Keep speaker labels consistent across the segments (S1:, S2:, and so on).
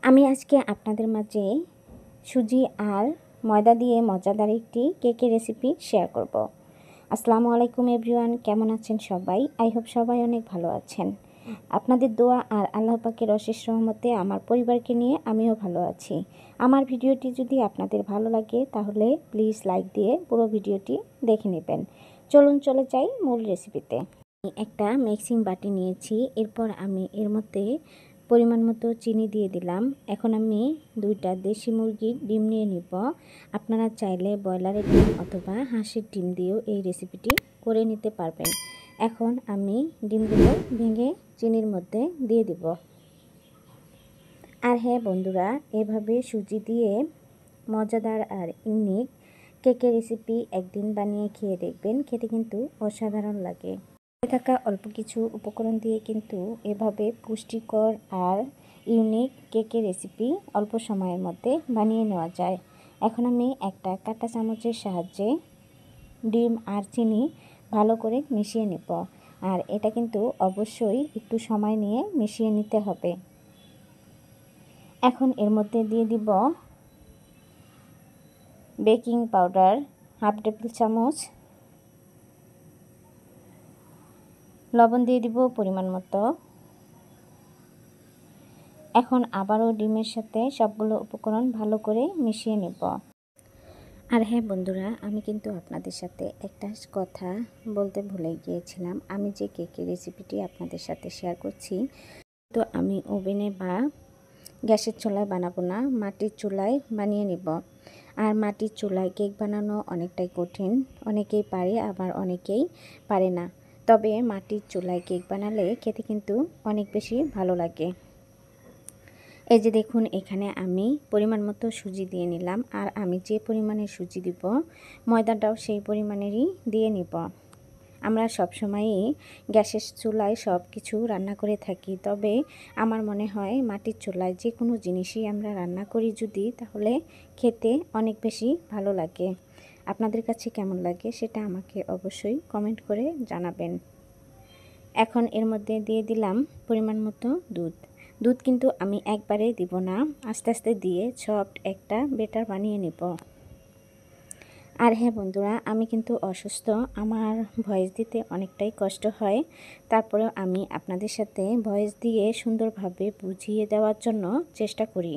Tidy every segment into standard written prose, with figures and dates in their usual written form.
S1: আমি আজকে আপনাদের মাঝে সুজি আর ময়দা দিয়ে মজাদার একটি কেকের রেসিপি শেয়ার করব। আসসালামু আলাইকুম এভরিওয়ান, কেমন আছেন সবাই? আই হোপ সবাই অনেক ভালো আছেন। আপনাদের দোয়া আর আল্লাহ পাকের অশেষ রহমতে আমার পরিবারকে নিয়ে আমিও ভালো আছি। আমার ভিডিওটি যদি আপনাদের ভালো লাগে তাহলে প্লিজ লাইক দিয়ে পুরো ভিডিওটি দেখে নেবেন। চলুন চলে যাই মূল রেসিপিতে। একটা মিক্সিং বাটি নিয়েছি, এরপর আমি এর মধ্যে পরিমাণ মতো চিনি দিয়ে দিলাম। এখন আমি 2টা দেশি মুরগির ডিম নিয়ে নিব। আপনারা চাইলে ব্রয়লারের ডিম অথবা হাঁসের ডিম দিয়েও এই রেসিপিটি করে নিতে পারবেন। এখন আমি ডিমগুলো ভেঙে চিনির মধ্যে দিয়ে দিব। আর হ্যাঁ বন্ধুরা, এভাবে সুজি দিয়ে মজাদার আর ইউনিক কেকের রেসিপি একদিন বানিয়ে খেয়ে দেখবেন, খেতে কিন্তু অসাধারণ লাগে। থাকা অল্প কিছু উপকরণ দিয়ে কিন্তু এভাবে পুষ্টিকর আর ইউনিক কেকের রেসিপি অল্প সময়ের মধ্যে বানিয়ে নেওয়া যায়। এখন আমি একটা কাঁটা চামচের সাহায্যে ডিম আর চিনি ভালো করে মিশিয়ে নেব। আর এটা কিন্তু অবশ্যই একটু সময় নিয়ে মিশিয়ে নিতে হবে। এখন এর মধ্যে দিয়ে দিব বেকিং পাউডার হাফ টেবিল চামচ, লবণ দিয়ে দিব পরিমাণ মতো। এখন আবারও ডিমের সাথে সবগুলো উপকরণ ভালো করে মিশিয়ে নেব। আর হ্যাঁ বন্ধুরা, আমি কিন্তু আপনাদের সাথে একটা কথা বলতে ভুলে গিয়েছিলাম। আমি যে কেকের রেসিপিটি আপনাদের সাথে শেয়ার করছি, তো আমি ওভেনে বা গ্যাসের চুলায় বানাবো না, মাটির চুলায় বানিয়ে নেব। আর মাটির চুলায় কেক বানানো অনেকটাই কঠিন, অনেকেই পারে আবার অনেকেই পারে না। তবে মাটির চুলায় কেক বানালে খেতে কিন্তু অনেক বেশি ভালো লাগে। এই যে দেখুন, এখানে আমি পরিমাণ মতো সুজি দিয়ে নিলাম। আর আমি যে পরিমাণে সুজি দিব, ময়দাটাও সেই পরিমাণেরই দিয়ে নিব। আমরা সবসময়ই গ্যাসের চুলায় সব কিছু রান্না করে থাকি, তবে আমার মনে হয় মাটির চুলায় যে কোনো জিনিসই আমরা রান্না করি যদি, তাহলে খেতে অনেক বেশি ভালো লাগে। আপনাদের কাছে কেমন লাগে সেটা আমাকে অবশ্যই কমেন্ট করে জানাবেন। এখন এর মধ্যে দিয়ে দিলাম পরিমাণ মতো দুধ কিন্তু আমি একবারে দিব না, আস্তে আস্তে দিয়ে সফট একটা বেটার বানিয়ে নেব। আর হ্যাঁ বন্ধুরা, আমি কিন্তু অসুস্থ, আমার ভয়েস দিতে অনেকটাই কষ্ট হয়। তারপরেও আমি আপনাদের সাথে ভয়েস দিয়ে সুন্দরভাবে বুঝিয়ে দেওয়ার জন্য চেষ্টা করি।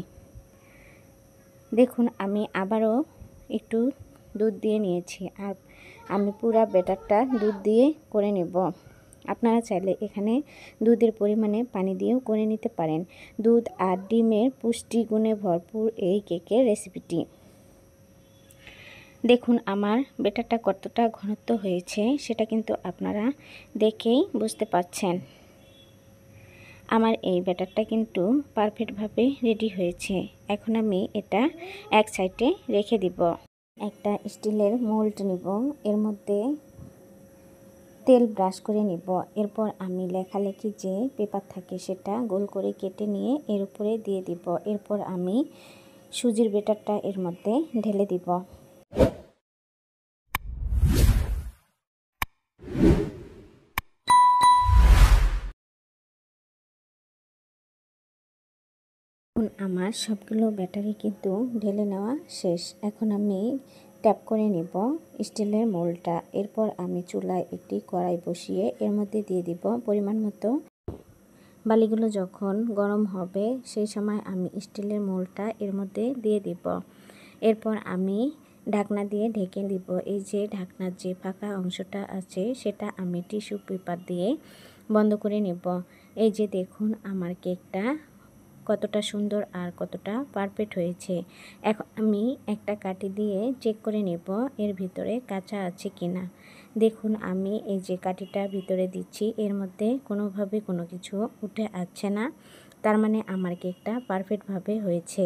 S1: দেখুন, আমি আবারও একটু দুধ দিয়ে নিয়েছি। আর আমি পুরা ব্যাটারটা দুধ দিয়ে করে নেব। আপনারা চাইলে এখানে দুধের পরিমাণে পানি দিয়েও করে নিতে পারেন। দুধ আর ডিমের পুষ্টিগুণে ভরপুর এই কেকের রেসিপিটি। দেখুন আমার ব্যাটারটা কতটা ঘনত্ব হয়েছে সেটা কিন্তু আপনারা দেখেই বুঝতে পারছেন। আমার এই ব্যাটারটা কিন্তু পারফেক্টভাবে রেডি হয়েছে। এখন আমি এটা এক সাইডে রেখে দিব। একটা স্টিলের মোল্ড নিব, এর মধ্যে তেল ব্রাশ করে নিব। এরপর আমি লেখালেখি যে পেপার থাকে সেটা গোল করে কেটে নিয়ে এর উপরে দিয়ে দিব। এরপর আমি সুজির ব্যাটারটা এর মধ্যে ঢেলে দিব। এখন আমার সবগুলো ব্যাটারি কিন্তু ঢেলে নেওয়া শেষ। এখন আমি ট্যাপ করে নেব স্টিলের মোল্ডটা। এরপর আমি চুলায় একটি কড়াই বসিয়ে এর মধ্যে দিয়ে দিব পরিমাণ মতো বালিগুলো। যখন গরম হবে সেই সময় আমি স্টিলের মোল্ডটা এর মধ্যে দিয়ে দিব। এরপর আমি ঢাকনা দিয়ে ঢেকে দিব। এই যে ঢাকনার যে ফাঁকা অংশটা আছে সেটা আমি টিস্যু পেপার দিয়ে বন্ধ করে নেব। এই যে দেখুন আমার কেকটা কতটা সুন্দর আর কতটা পারফেক্ট হয়েছে। এখন আমি একটা কাঠি দিয়ে চেক করে নেব এর ভিতরে কাঁচা আছে কিনা। দেখুন আমি এই যে কাঠিটা ভিতরে দিচ্ছি, এর মধ্যে কোনোভাবে কোনো কিছু উঠে আসছে না, তার মানে আমার কেকটা পারফেক্টভাবে হয়েছে।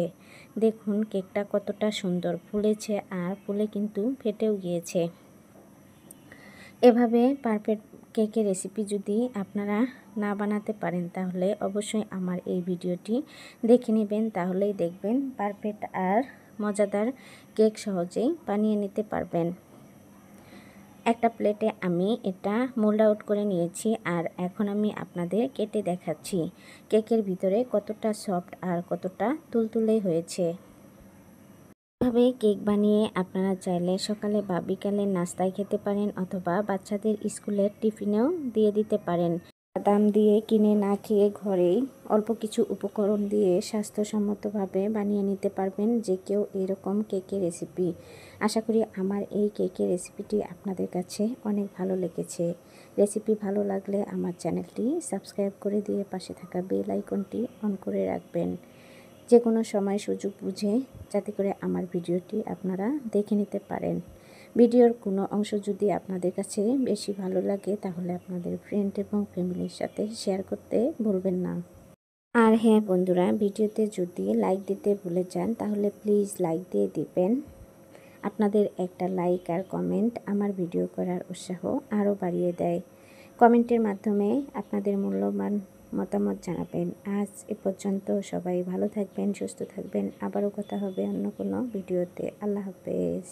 S1: দেখুন কেকটা কতটা সুন্দর ফুলেছে আর ফুলে কিন্তু ফেটেও গিয়েছে। এভাবে পারফেক্ট কেকের রেসিপি যদি আপনারা না বানাতে পারেন তাহলে অবশ্যই আমার এই ভিডিওটি দেখে নেবেন, তাহলেই দেখবেন পারফেক্ট আর মজাদার কেক সহজেই বানিয়ে নিতে পারবেন। একটা প্লেটে আমি এটা মোল্ড আউট করে নিয়েছি আর এখন আমি আপনাদের কেটে দেখাচ্ছি কেকের ভিতরে কতটা সফট আর কতটা তুলতুলে হয়েছে। এভাবে কেক বানিয়ে আপনারা চাইলে সকালে বা বিকালে নাস্তায় খেতে পারেন অথবা বাচ্চাদের স্কুলের টিফিনেও দিয়ে দিতে পারেন। দাম দিয়ে কিনে না খেয়ে ঘরেই অল্প কিছু উপকরণ দিয়ে স্বাস্থ্যসম্মতভাবে বানিয়ে নিতে পারবেন যে কেউ এরকম কেকের রেসিপি। আশা করি আমার এই কেকের রেসিপিটি আপনাদের কাছে অনেক ভালো লেগেছে। রেসিপি ভালো লাগলে আমার চ্যানেলটি সাবস্ক্রাইব করে দিয়ে পাশে থাকা বেল আইকনটি অন করে রাখবেন, যে কোনো সময় সুযোগ বুঝে, যাতে করে আমার ভিডিওটি আপনারা দেখে নিতে পারেন। ভিডিওর কোনো অংশ যদি আপনাদের কাছে বেশি ভালো লাগে তাহলে আপনাদের ফ্রেন্ড এবং ফ্যামিলির সাথে শেয়ার করতে ভুলবেন না। আর হ্যাঁ বন্ধুরা, ভিডিওতে যদি লাইক দিতে ভুলে যান তাহলে প্লিজ লাইক দিয়ে দিবেন। আপনাদের একটা লাইক আর কমেন্ট আমার ভিডিও করার উৎসাহ আরও বাড়িয়ে দেয়। কমেন্টের মাধ্যমে আপনাদের মূল্যবান মতামত জানাবেন। আজ এ পর্যন্ত, সবাই ভালো থাকবেন, সুস্থ থাকবেন। আবারও কথা হবে অন্য কোনো ভিডিওতে। আল্লাহ হাফেজ।